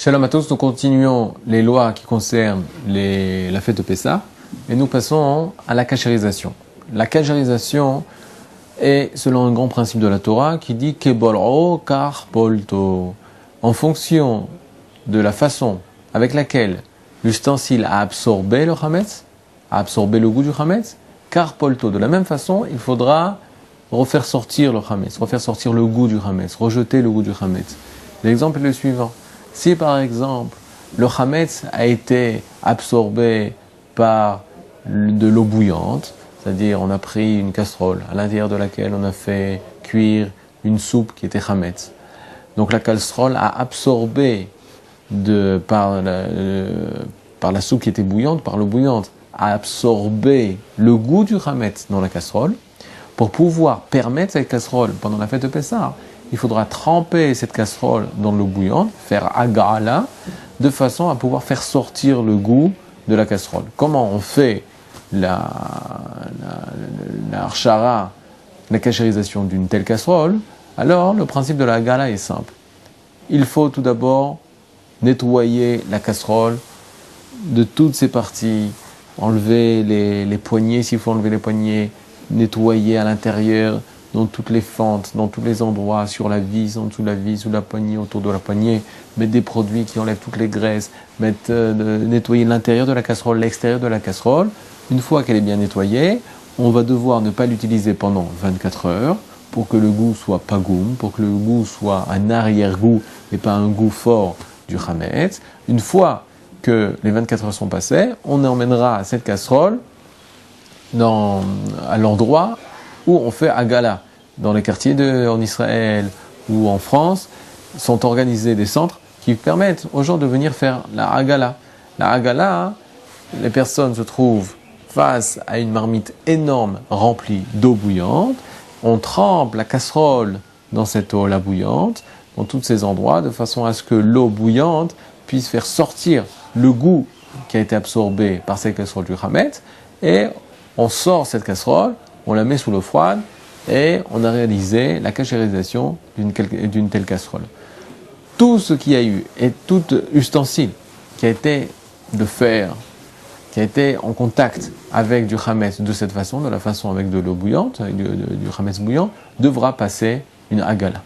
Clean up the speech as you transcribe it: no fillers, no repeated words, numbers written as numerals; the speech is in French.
Shalom à tous, nous continuons les lois qui concernent la fête de Pessah et nous passons à la kashérisation. La kashérisation est selon un grand principe de la Torah qui dit Kebol'o kar polto. En fonction de la façon avec laquelle l'ustensile a absorbé le chametz, a absorbé le goût du chametz, kar polto. De la même façon, il faudra refaire sortir le chametz, refaire sortir le goût du chametz, rejeter le goût du chametz. L'exemple est le suivant. Si par exemple le chametz a été absorbé par de l'eau bouillante, c'est-à-dire on a pris une casserole à l'intérieur de laquelle on a fait cuire une soupe qui était chametz. Donc la casserole a absorbé par la soupe qui était bouillante, par l'eau bouillante, a absorbé le goût du chametz dans la casserole. Pour pouvoir permettre cette casserole pendant la fête de Pessah, il faudra tremper cette casserole dans l'eau bouillante, faire agala, de façon à pouvoir faire sortir le goût de la casserole. Comment on fait la harshara, la kashérisation d'une telle casserole? Alors, le principe de la agala est simple. Il faut tout d'abord nettoyer la casserole de toutes ses parties, enlever les poignées s'il faut enlever les poignées, nettoyer à l'intérieur, dans toutes les fentes, dans tous les endroits, sur la vis, en dessous de la vis, sous la poignée, autour de la poignée, mettre des produits qui enlèvent toutes les graisses, nettoyer l'intérieur de la casserole, l'extérieur de la casserole. Une fois qu'elle est bien nettoyée, on va devoir ne pas l'utiliser pendant 24 heures pour que le goût soit pas goût, pour que le goût soit un arrière-goût et pas un goût fort du chametz. Une fois que les 24 heures sont passées, on emmènera cette casserole à l'endroit où on fait agala. Dans les quartiers en Israël ou en France, sont organisés des centres qui permettent aux gens de venir faire la agala. La agala, les personnes se trouvent face à une marmite énorme remplie d'eau bouillante. On trempe la casserole dans cette eau-là bouillante, dans tous ces endroits, de façon à ce que l'eau bouillante puisse faire sortir le goût qui a été absorbé par cette casserole du chametz. Et on sort cette casserole, on la met sous l'eau froide et on a réalisé la kashérisation d'une telle casserole. Tout ce qu'il y a eu et tout ustensile qui a été de fer, qui a été en contact avec du chametz de cette façon, de la façon avec de l'eau bouillante, avec du chametz bouillant, devra passer une agala.